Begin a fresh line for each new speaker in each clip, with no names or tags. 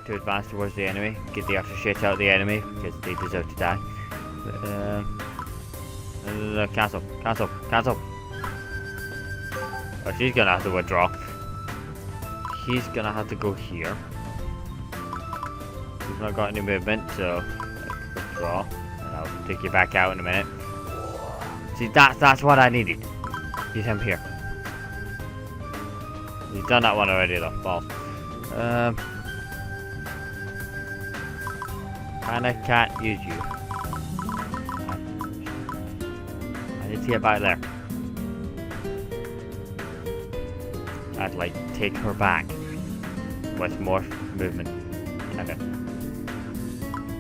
to advance towards the enemy, get the extra shit out of the enemy, because they deserve to die. Cancel. Oh, she's gonna have to withdraw. He's gonna have to go here. He's not got any movement, so withdraw. And I'll take you back out in a minute. See, that's what I needed. Get him here. He's done that one already though. Balls. Kinda can't use you. I need to get back there. I'd like take her back with more movement. Okay.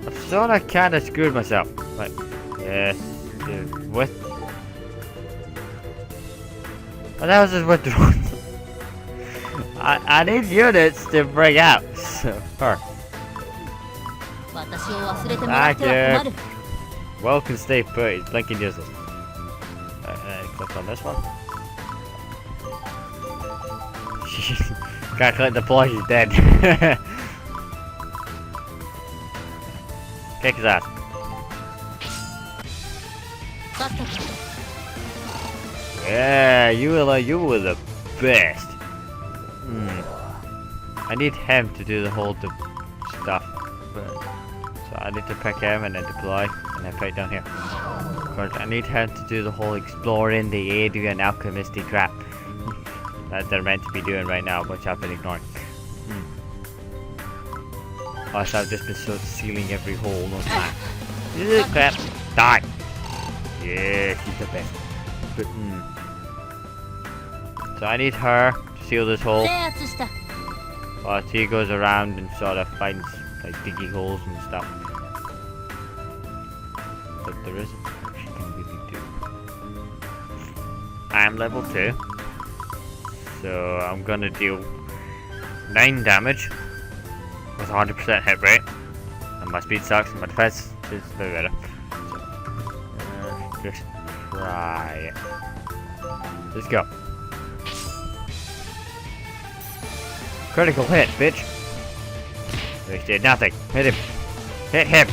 I've sort of kinda screwed myself. But yes, with. What else is withdrawn? I need units to bring out. So, her. Thank you. Well, can stay put. He's blinking useless. Click on this one. Can't click the plug, he's dead. Kick his ass. Yeah, you were the best. I need him to do the whole stuff. So I need to pick him and then deploy and then fight down here. Of course, I need him to do the whole exploring the Adrian alchemisty crap that they're meant to be doing right now, which I've been ignoring. Also, I've just been sort of sealing every hole on that. Crap! Die! Yeah, she's the best. But, so I need her to seal this hole. While she goes around and sort of finds like diggy holes and stuff. But there isn't much she can really do. I'm level 2. So I'm gonna deal 9 damage with 100% hit rate. And my speed sucks and my defense is very better. So, just try it. Let's go. Critical hit, bitch. They did nothing. Hit him. Hit him.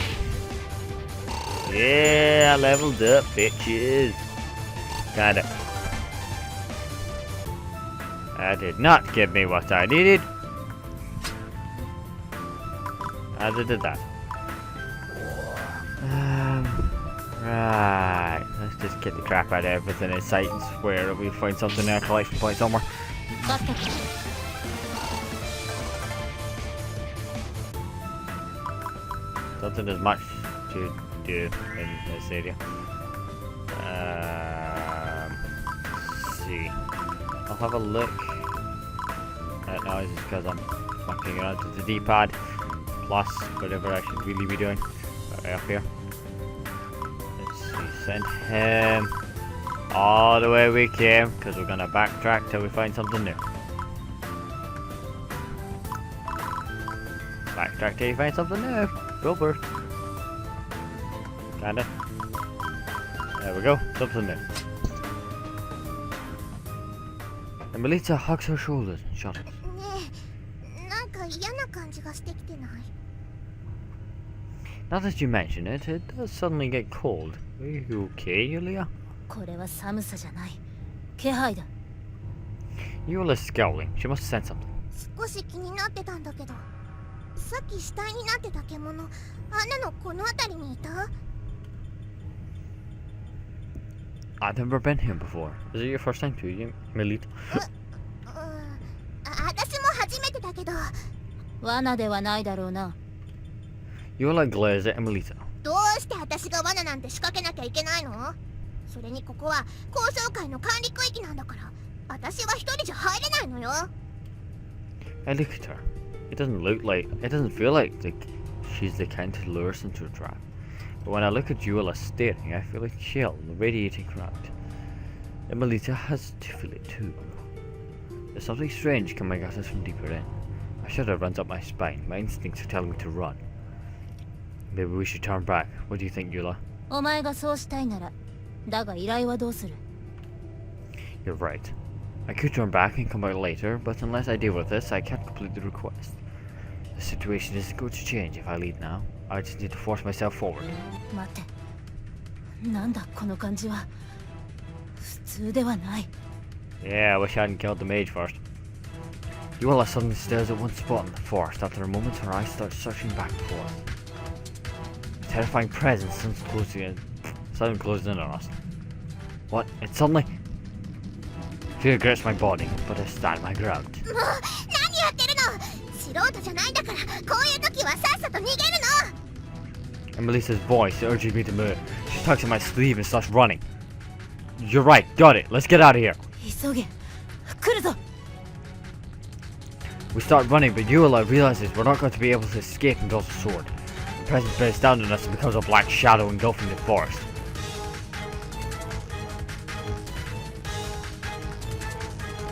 Yeah, I leveled up, bitches. Kinda. That did not give me what I needed. Neither did that. Right. Let's just get the crap out of everything in sight and swear that we'll find something there, collection point somewhere. Something there's much to do in this area. Let's see. I'll have a look at noise because I'm fucking around to the D-pad plus whatever I should really be doing. Right up here. Let's see. Send him all the way we came because we're gonna backtrack till we find something new. Backtrack till you find something new. Go first. Kinda. There we go. Something new. And Melita hugs her shoulders and shudders. Now that you mention it, it does suddenly get cold. Are you okay, Yulia? Yulia's scowling. She must have said something. I've never been here before. Is it your first time too, Melita? Yulia glares at Melita. I look at her. It doesn't feel like she's the kind to lure us into a trap. But when I look at Yulia staring, I feel a chill radiating around. And Melita has to feel it too. There's something strange coming at us from deeper in. A shudder runs up my spine. My instincts are telling me to run. Maybe we should turn back. What do you think, Yulia? You're right. I could turn back and come back later, but unless I deal with this, I can't complete the request. The situation isn't going to change if I leave now. I just need to force myself forward.
待って、なんだこの感じは。普通ではない。
Yeah, I wish I hadn't killed the mage first. Yuela suddenly stares at one spot in the forest. After a moment, her eyes start searching back and forth. A terrifying presence suddenly closing in on us. What? It suddenly... Fear grips my body, but I stand my ground.
もう何やってるの。素人じゃないんだから、こういう時はさっさと逃げるの。
And Melissa's voice urges me to move. She tugs at my sleeve and starts running. You're right, got it. Let's get out of here.
急げ。来るぞ。
We start running, but Yuela realizes we're not going to be able to escape and draws a sword. The presence bears down on us and becomes a black shadow engulfing the forest.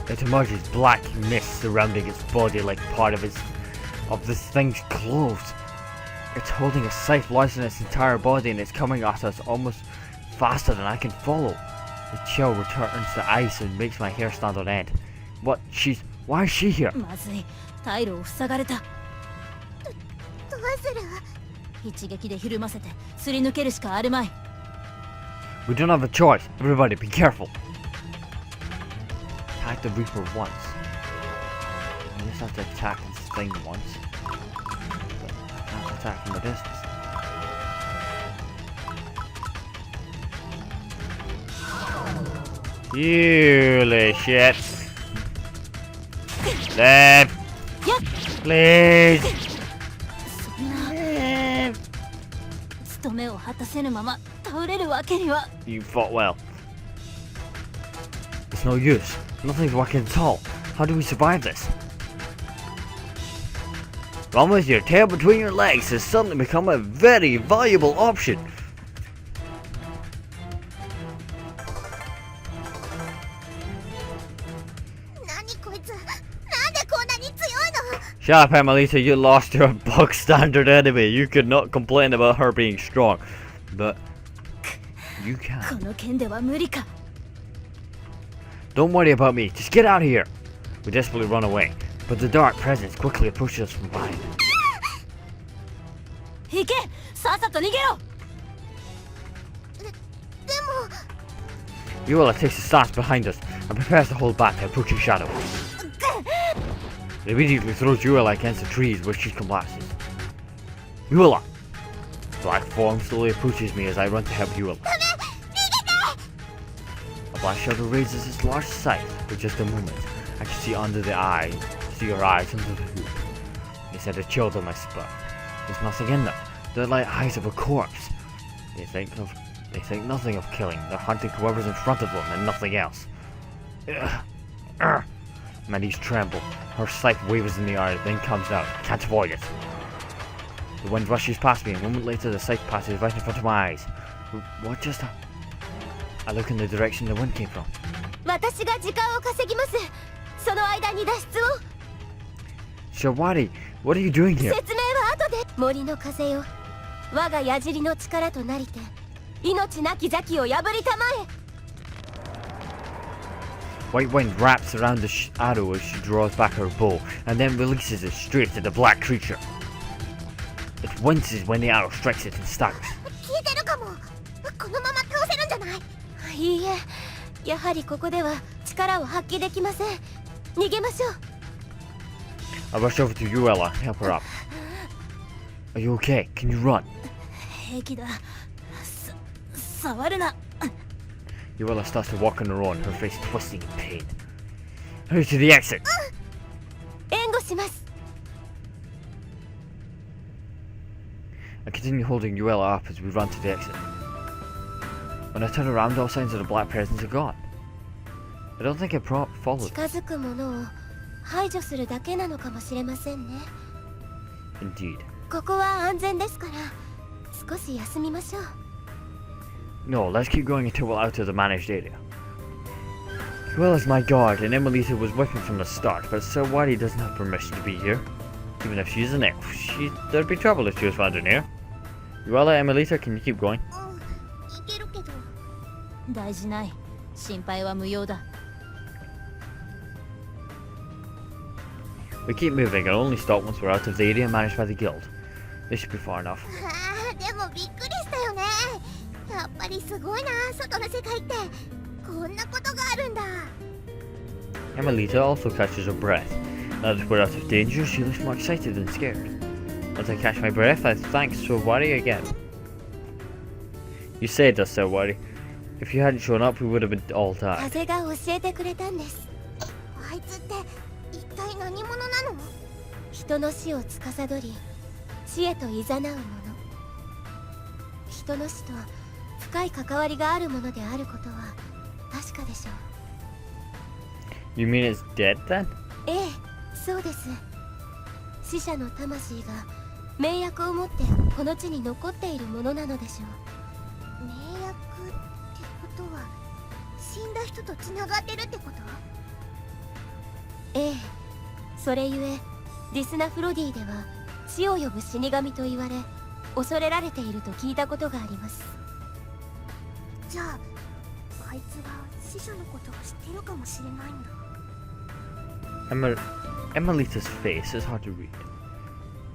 It emerges black mist surrounding its body like part of this thing's clothes. It's holding a scythe larger than its entire body and it's coming at us almost faster than I can follow. The chill returns to ice and makes my hair stand on end. What? Why is she here?
まずい。退路を塞がれた。
どうする。
一撃でひるませてすり抜けるしかあるまい。
We don't have a choice. Everybody, be careful. Attack the Reaper once. I just have to attack this thing once. I can't attack from a distance. Holy shit. Leave. Please.
そんな。務めを果たせぬまま倒れるわけには。
You fought well. It's no use. Nothing's working at all. How do we survive this? Run with your tail between your legs has suddenly become a very valuable option. Shut up, Emelita, you lost to a bog standard enemy. You could not complain about her being strong. But you can.
この剣では無理か。
Don't worry about me, just get out of here. We desperately run away, but the dark presence quickly approaches us from behind.
行け、さっさと逃げろ。
Yuela takes a stance behind us and prepares to hold back the approaching shadow. It immediately throws Yuela against the trees where she collapses. Yuela! Black form slowly approaches me as I run to help Yuela. A black shadow raises its large sight for just a moment. I can see her eyes under the hood. They send a chill down my spine. There's nothing in them. They're like eyes of a corpse. They think nothing of killing. They're hunting whoever's in front of them and nothing else. My knees tremble. Her scythe wavers in the air, then comes out. Can't avoid it. The wind rushes past me, and a moment later the scythe passes right in front of my eyes. What just happened? I look in the direction the wind came from.
私が時間を稼ぎます。その間に脱出を。
Shawari, what are you doing here?
説明は後で。森の風よ。我が矢尻の力となりて、命なき邪気を破りたまえ。
White wind wraps around the arrow as she draws back her bow, and then releases it straight at the black creature. It winces when the arrow strikes it and staggers.
聞いてるかも。このまま倒せるんじゃない？いいえ、やはりここでは力を発揮できません。逃げましょう。
I rush over to Yuela and help her up. Are you okay? Can you run?
平気だ。触るな。
Yuela starts to walk on her own, her face twisting in pain. Hurry to the exit!
援護します。
I continue holding Yuela up as we run to the exit. When I turn around, all signs of the black presence are gone. I don't think I followed.
近づくものを排除するだけなのかもしれませんね。
Indeed.
ここは安全ですから、少し休みましょう。
No, let's keep going until we're out of the managed area. Yuela's my guard, and Emelita was with me from the start, but Sawari doesn't have permission to be here. Even if she's an elf, there'd be trouble if she was found in here. Yuela, Emelita, can you keep going?
いけるけど。
大事ない。心配は無用だ。
We keep moving and only stop once we're out of the area managed by the guild. This should be far enough.
でもびっくりしたよね。やっぱりすごいな、外の世界ってこんなことがあるんだ。
Emelita also catches her breath. Now that we're out of danger, she looks more excited than scared. As I catch my breath, I thank Sawari again. You saved us, Sawari. If you hadn't shown up, we would have been all died.
風が教えてくれたんです。あいつって一体何者なの？人の死を司り、死へと誘う者。人の死と深い関わりがあるものであることは確かでしょう。
You mean it's dead then?
ええ、そうです。死者の魂が名役を持ってこの地に残っているものなのでしょう。名役ってことは死んだ人とつながってるってこと？ええ、それゆえディスナフロディでは死を呼ぶ死神と言われ恐れられていると聞いたことがあります。じゃああいつが死者のことを知ってるかもしれないんだ。
Emelita's face is hard to read.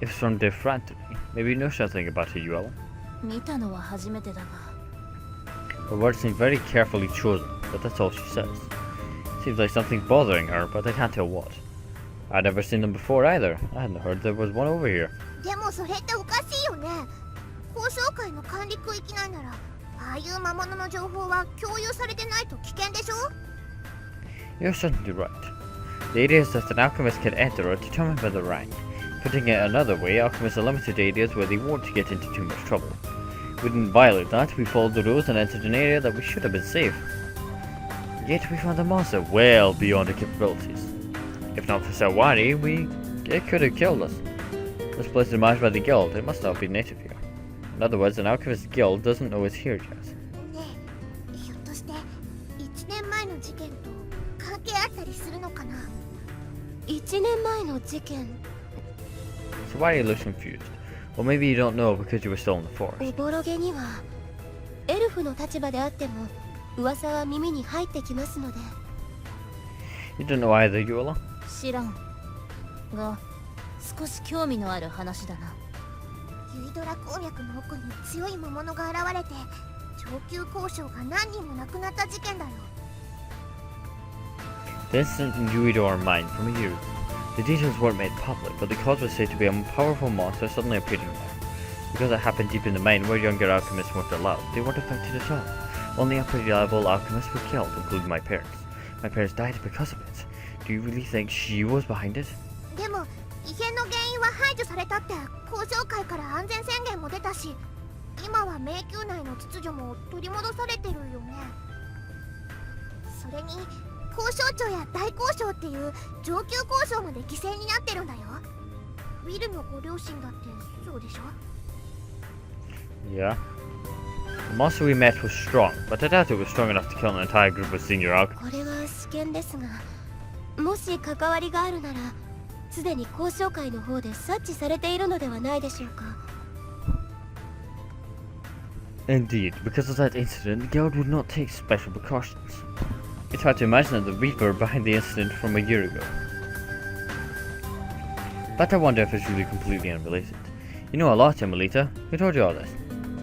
If it's from differently, maybe you know something about her, Yuela.
見たのは初めてだが。
Her words seem very carefully chosen, but that's all she says. Seems like something's bothering her, but I can't tell what. I'd never seen them before either. I hadn't heard there was one over here.
でもそれっておかしいよね。交渉会の管理区域内ならああいう魔物の情報は共有されてないと危険でしょ？
You're certainly right. The areas that an alchemist can enter are determined by the rank. Putting it another way, alchemists are limited to areas where they won't get into too much trouble. We didn't violate that, we followed the rules and entered an area that we should have been safe. Yet we found a monster well beyond our capabilities. If not for Sawari, it could have killed us. This place is managed by the guild, it must not be native here. In other words, an alchemist guild doesn't know it's here yet.
ねえ、ひょっとして1年前の事件と関係あったりするのかな？1年前の事件。
Sawari looks confused. Or maybe you don't know because you were still in the forest.
おぼろげにはエルフの立場であっても噂は耳に入ってきますので。
You don't know either, Yuela?
知らんが少し興味のある話だな。
ユイドラ鉱脈の奥に強い魔物が現れて上級交渉が何人も亡くなった事件だよ。
The incident in Uidor mine from a year ago. The details weren't made public, but the cause was said to be a powerful monster suddenly appearing there. Because it happened deep in the mine where younger alchemists weren't allowed, they weren't affected at all. Only upper level alchemists were killed, including my parents. My parents died because of it. Do you really think she was behind it?
でも異変の原因は排除されたって交渉会から安全宣言も出たし、今は迷宮内の秩序も取り戻されてるよね。それに交渉長や大交渉っていう上級交渉まで犠牲になってるんだよ。ウィルのご両親だってそうでしょ？
Yeah. The monster we met was strong, but I doubt it was strong enough to kill an entire group of senior alchemists.
これは試験ですが、もし関わりがあるならすでに交渉会の方で察知されているのではないでしょうか。
Indeed, because of that incident, the guild would not take special precautions. It's hard to imagine that the Reaper behind the incident from a year ago. But I wonder if it's really completely unrelated. You know a lot, Emelita. Who told you all this?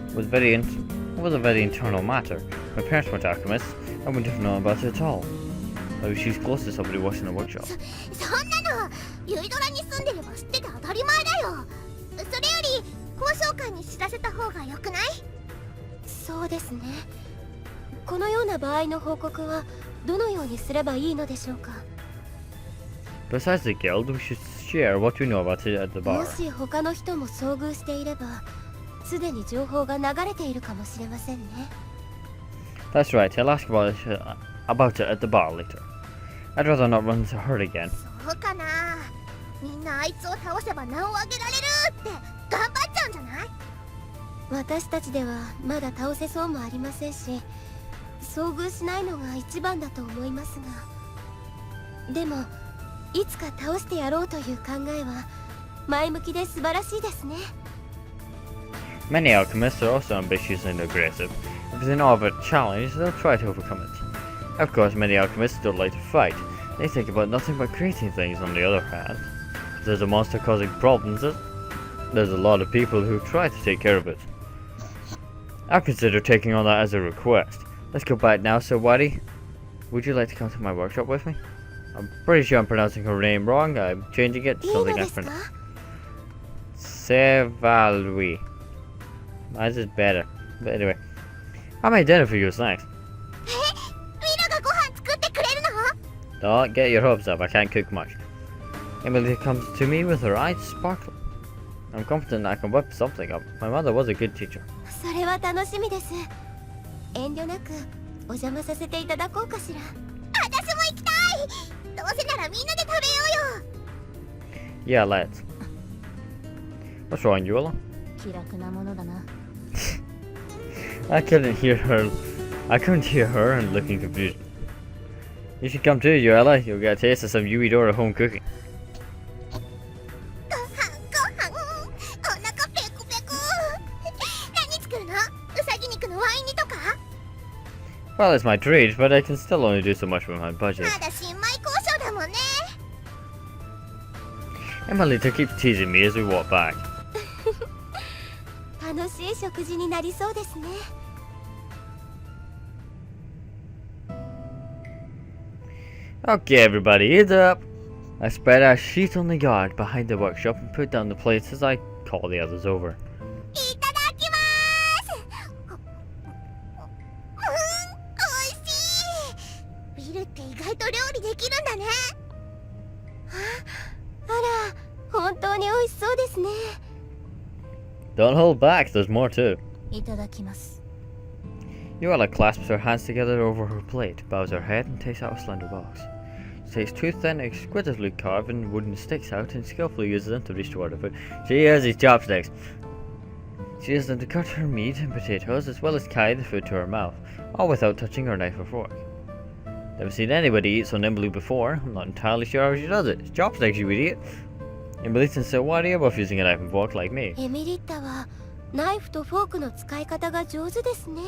It was a very internal matter. My parents weren't alchemists, and we didn't know about it at all. Maybe she's close to somebody watching the workshop.
そんなのユイドラに住んでれば知ってて当たり前だよ。それより交渉会に知らせた方がよくない？そうですね。このような場合の報告はどのようにすればいいのでしょうか。
Besides the guild, we should share what we know about it at the
も
bar.
し他の人も遭遇していればすでに情報が流れているかもしれませんね。
That's right, I'll ask about it at the bar later. I'd rather not run into her again.
そうかな。みんなあいつを倒せば名を上げられるって頑張っちゃうんじゃない？私たちではまだ倒せそうもありませんし、遭遇しないのが一番だと思いますが、でもいつか倒してやろうという考えは前向きで素晴らしいですね。
Many alchemists are also ambitious and aggressive. If they know of a challenge, they'll try to overcome it. Of course, many alchemists don't like to fight. They think about nothing but creating things on the other hand. there's a monster causing problems, there's a lot of people who try to take care of it. I'll consider taking on that as a request. Let's go back now, so Wadi, would you like to come to my workshop with me? I'm pretty sure I'm pronouncing her name wrong. I'm changing it to something different. Sevalwi. Mine's is better. But anyway, I made dinner for you as snacks. Don't get your hopes up, I can't cook much. Emily comes to me with her eyes sparkling. I'm confident I can whip something up. My mother was a good teacher.
それは楽しみです。遠慮なくお邪魔させていただこうかしら。私も行きたい。どうせならみんなで食べようよ。
Yeah, let's. What's wrong, Yuela?
気楽なものだな。
I couldn't hear her and looking confusion. You should come too, Yuela. You'll get a taste of some Yuidora home cooking. Well, it's my treat, but I can still only do so much with my budget. Emily keeps teasing me as we walk back. Okay, everybody, ease up. I spread a sheet on the yard behind the workshop and put down the plates as I call the others over. Don't hold back, there's more too.
いただきます。
Yuela clasps her hands together over her plate, bows her head, and takes out a slender box. She takes two thin, exquisitely carved wooden sticks out and skillfully uses them to reach toward her food. She uses these chopsticks. She uses them to cut her meat and potatoes, as well as carry the food to her mouth, all without touching her knife or fork. Never seen anybody eat so nimbly before. I'm not entirely sure how she does it. It's chopsticks, you idiot. Emily is so wary about using a knife and fork like me.
エミリッタはナイフとフォークの使い方が上手ですね。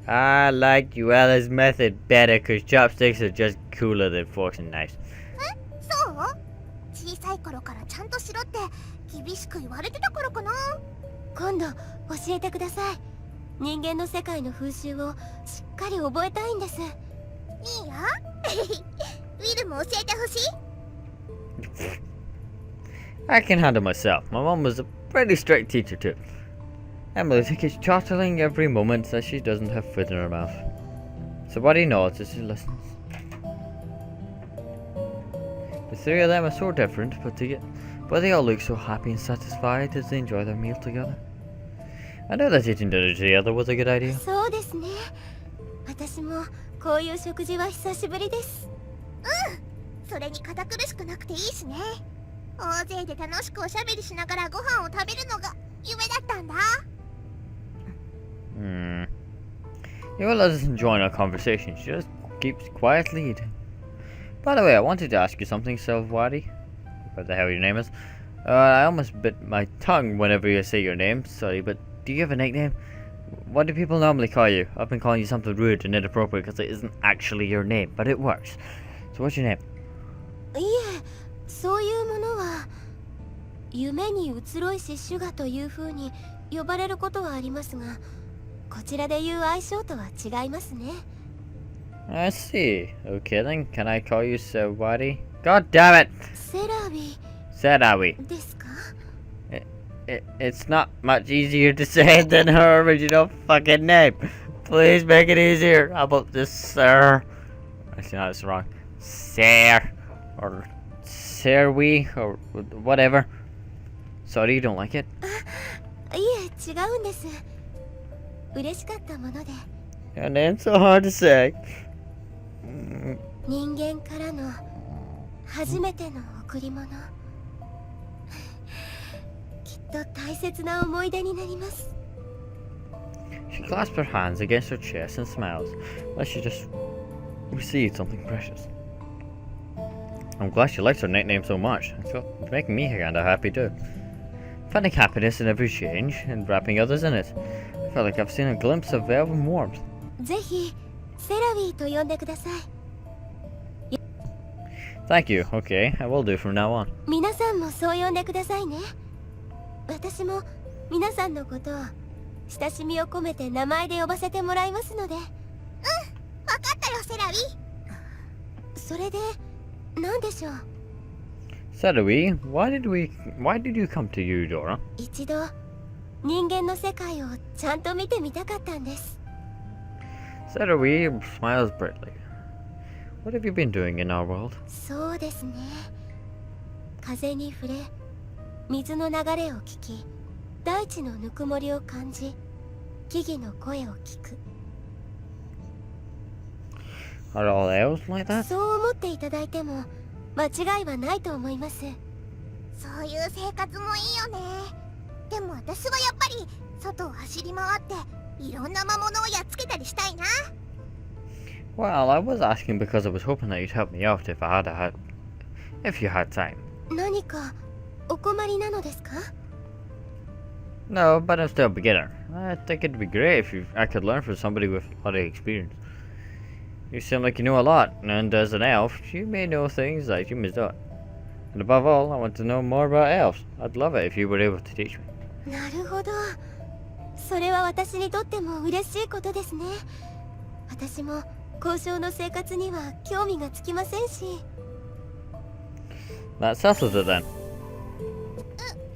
I like Yuela's method better because chopsticks are just cooler than forks and knives.
そう？小さい頃からちゃんとしろって厳しく言われてたからかな。今度教えてください。人間の世界の風習をしっかり覚えたいんです。いいよ。ウィルも教えてほしい。
I can handle myself. My mom was a pretty strict teacher too. Emily keeps chortling every moment that she doesn't have food in her mouth. So Buddy nods as she listens. The three of them are so different, but they all look so happy and satisfied as they enjoy their meal together. I know that eating dinner together was a good idea.
そうですね。私もこういう食事は久しぶりです。うん。それに堅苦しくなくていいしね。大勢で楽しくおしゃべりしながらご飯を食べるのが夢だったんだ。
Yuela doesn't join our conversation, she just keeps quietly eating. By the way, I wanted to ask you something, Selvwadi. What the hell your name is? I almost bit my tongue whenever you say your name, sorry, but do you have a nickname? What do people normally call you? I've been calling you something rude and inappropriate because it isn't actually your name, but it works. So what's your name?
いえ、そういうものは夢に移ろいしシュガという風に呼ばれることはありますが、こちらで言う愛称とは違いますね。
I see. Okay then, can I call you Sewadi? God damn it!
セラビ
Serawi.
ですか?
It's not much easier to say than her original fucking name. Please make it easier. How about this, sir? Actually, no, that's wrong. Sir. Or Serwi. Or whatever. Sorry, you don't like it?
いえ、違うんです。嬉しかったもので。
Your name's so hard to say.
人間からの初めての贈り物。きっと大切な思い出になります。
She clasps her hands against her chest and smiles, like she just received something precious. I'm glad she likes her nickname so much. It's making me kinda happy too. Finding happiness in every change and wrapping others in it. I feel like I've seen a glimpse of velvet warmth.
ぜひセラビーと呼んでください。
Thank you. Okay, I will do from now on.
皆さんもそう呼んでくださいね。私も皆さんのことを親しみを込めて名前で呼ばせてもらいますので。うん、わかったよ、セラビ。それで何でしょう。
Sarawi, why did you come to Eudora?
一度人間の世界をちゃんと見てみたかったんです。
Sarawi smiles brightly. What have you been doing in our world?
そうですね。風に触れ、水の流れを聞き、大地のぬくもりを感じ、木々の声を聞く。
Are all elves like that?
そう思っていただいても間違いはないと思います。そういう生活もいいよね。でも私はやっぱり外を走り回っていろんな魔物をやっつけたりしたいな。
Well, I was asking because I was hoping that you'd help me out if you had time.
何かお困りなのですか？
No, but I'm still a beginner. I think it'd be great if I could learn from somebody with a lot of experience. You seem like you know a lot, and as an elf, you may know things that humans don't. And above all, I want to know more about elves. I'd love it if you were able to teach me.
なるほど。それは私にとっても嬉しいことですね。私も交渉の生活には興味がつきませんし。
That settles it then.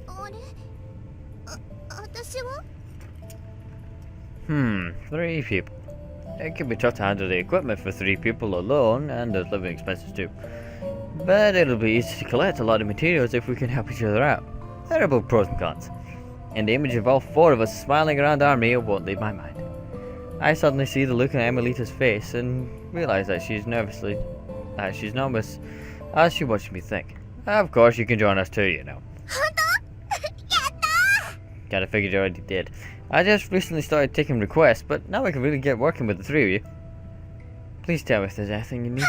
あれ？私は
?3 people. It can be tough to handle the equipment for 3 people alone, and there's living expenses too. But it'll be easy to collect a lot of materials if we can help each other out. There are both pros and cons. And the image of all 4 of us smiling around our meal won't leave my mind. I suddenly see the look on Emilita's face and realize that she's nervous as she watches me think. Of course, you can join us too, you know. Kinda figured you already did. I just recently started taking requests, but now I can really get working with the 3 of you. Please tell me if there's anything you need.
か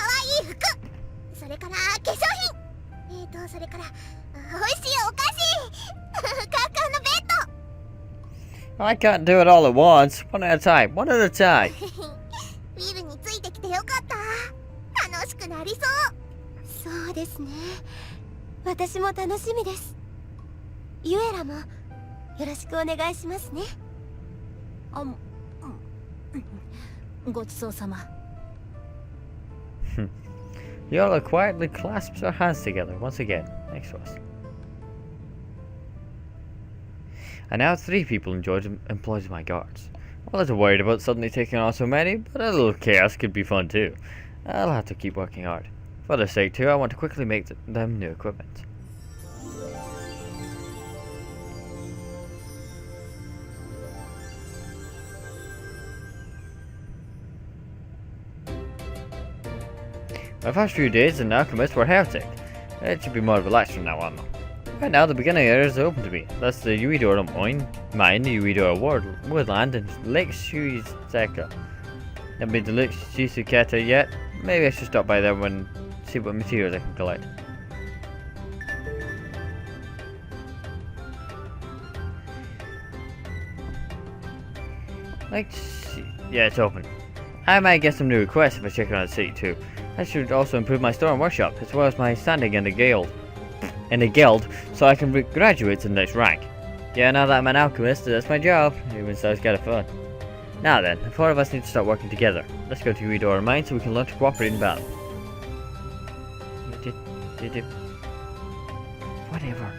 わいい服、それから化粧品、それから美味しいお菓子、カカのベッド。
I can't do it all at once. One at a time. One at a time.
ウィルについてきてよかった。楽しくなりそう。そうですね。私も楽しみです。ユエラもよろしくお願いしますね。ごちそうさま。
Yola quietly clasps her hands together once again next to us. And now 3 people employed as my guards. I'm a little worried about suddenly taking on so many, but a little chaos could be fun too. I'll have to keep working hard. For their sake too, I want to quickly make them new equipment. My first few days in Alchemist were hectic. It should be more relaxed from now on though. Right now the beginning area is open to me. That's the Uedora mine, the Uedora woodland, and Lake Shuizeka. Haven't been to Lake Shizuketa yet. Maybe I should stop by there and see what materials I can collect. Yeah, it's open. I might get some new requests if I check around the city too. I should also improve my store and workshop, as well as my standing in the guild, so I can graduate to the next rank. Yeah, now that I'm an alchemist, that's my job, even so it's kind of fun. Now then, the 4 of us need to start working together. Let's go to Uedora Mine so we can learn to cooperate in battle. Whatever.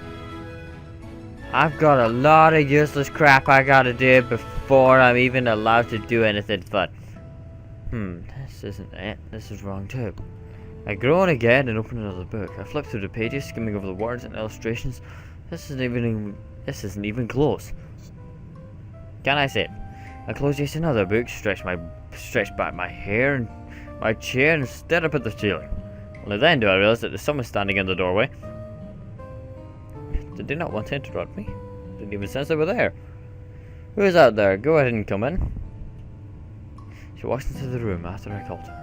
I've got a lot of useless crap I gotta do before I'm even allowed to do anything fun. This isn't it. This is wrong too. I groan again and open another book. I flip through the pages, skimming over the words and illustrations. This isn't even close. Can I say it? I close yet another book, stretch back my hair and my chair and stare up at the ceiling. Only then do I realize that there's someone standing in the doorway. Did they not want to interrupt me? Didn't even sense they were there. Who is out there? Go ahead and come in. She walks into the room after I called to her.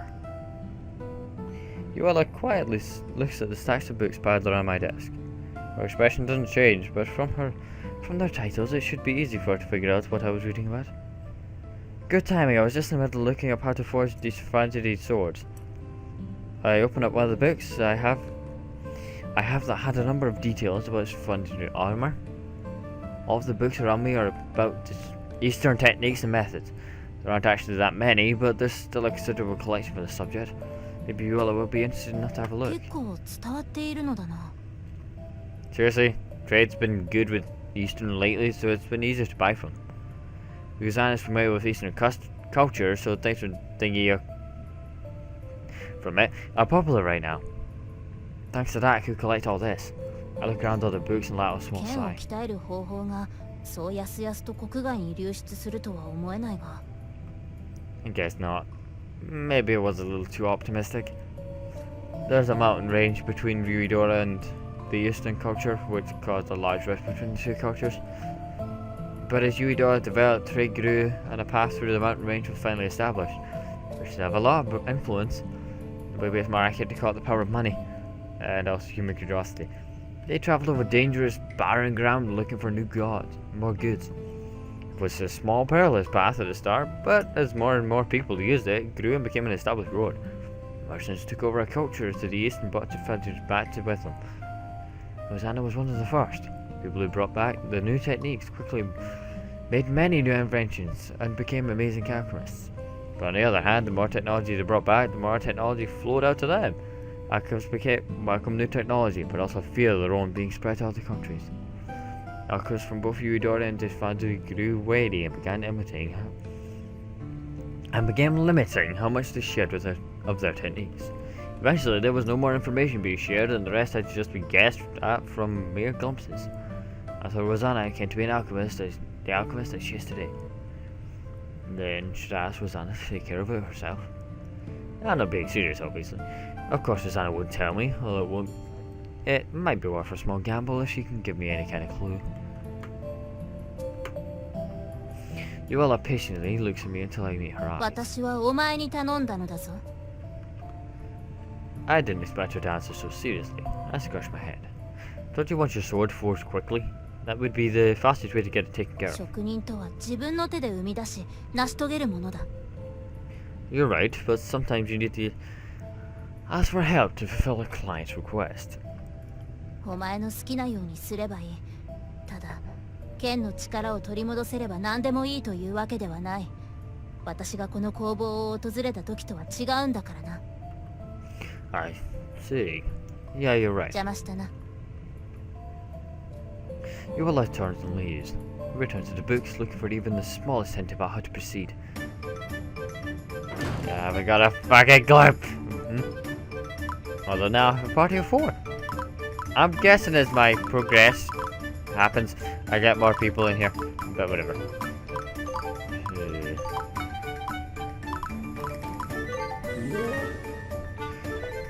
Yuela quietly looks at the stacks of books piled around my desk. Her expression doesn't change, but from their titles it should be easy for her to figure out what I was reading about. Good timing, I was just in the middle of looking up how to forge these fancy swords. I open up one of the books. I have that had a number of details about funding new armor. All of the books around me are about just Eastern techniques and methods. There aren't actually that many, but there's still a considerable collection for the subject. Maybe you all will be interested enough to have a look.
結構伝わっているのだな。
Seriously, trade's been good with Eastern lately, so it's been easier to buy from. Because Anna's familiar with Eastern culture, so things from thingy from it are popular right now. Thanks to that, I could collect all this. I look around all the books and let out a small
剣を
sigh.
鍛える方法がそうやすやすと国外に流出するとは思えないが。
I guess not. Maybe it was a little too optimistic. There's a mountain range between Ryuidora and the Eastern culture, which caused a large rift between the two cultures. But as Ryuidora developed, trade grew, and a path through the mountain range was finally established, which should have a lot of influence. Maybe it's more accurate to call it the power of money, and also human curiosity. They travelled over dangerous, barren ground looking for new gods, more goods. It was a small, perilous path at the start, but as more and more people used it, it grew and became an established road. Merchants took over a culture to the east and brought advantage back with them. Rosanna was one of the first. People who brought back the new techniques quickly made many new inventions and became amazing alchemists. But on the other hand, the more technology they brought back, the more technology flowed out to them. Alchemists welcomed new technology, but also fear of their own being spread to other countries. Alchemists from both Ryuidora and Desfandui grew wary and began limiting how much they shared of their techniques. Eventually, there was no more information being shared, and the rest had to just be guessed at from mere glimpses. Until Rosanna came to be the alchemist that she is today. Then should I ask Rosanna to take care of it herself? I'm not being serious, obviously. Of course, Rosanna wouldn't tell me, although it won't. It might be worth a small gamble if she can give me any kind of clue. Yuela patiently looks at me until I meet her eyes.
私はお前に頼んだのだぞ。
I didn't expect her to answer so seriously. I scratched my head. Don't you want your sword forged quickly? That would be the fastest way to get it taken care of.
職人とは自分の手で生み出し、成し遂げるものだ。
You're right, but sometimes you need to ask for help to fulfill a client's request.
お前の好きなようにすればいい。ただ、剣の力を取り戻せれば何でもいいというわけではない。私がこの工房を訪れた時とは違うんだからな。
I see. Yeah, you're right.
邪魔したな。
Yuela turns and leaves. We return to the books, looking for even the smallest hint about how to proceed. Yeah, we got a fucking clip! Although now I have a party of 4. I'm guessing as my progress happens, I get more people in here. But whatever.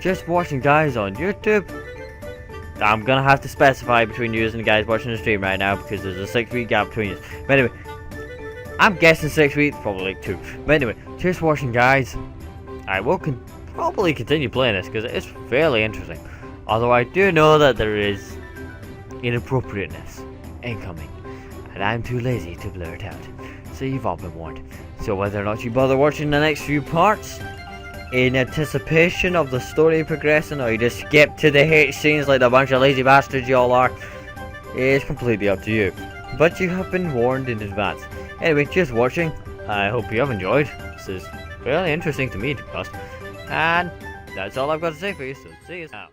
Just watching guys on YouTube. I'm gonna have to specify between you and the guys watching the stream right now because there's a 6-week gap between us. But anyway, I'm guessing 6 weeks, probably like 2. But anyway, just watching guys. I will probably continue playing this because it's fairly interesting. Although I do know that there is inappropriateness incoming, and I'm too lazy to blur it out. So you've all been warned. So whether or not you bother watching the next few parts in anticipation of the story progressing, or you just skip to the hate scenes like the bunch of lazy bastards you all are, is completely up to you. But you have been warned in advance. Anyway, just watching. I hope you have enjoyed. This is fairly interesting to me, to be honest. And that's all I've got to say for you, so see you now.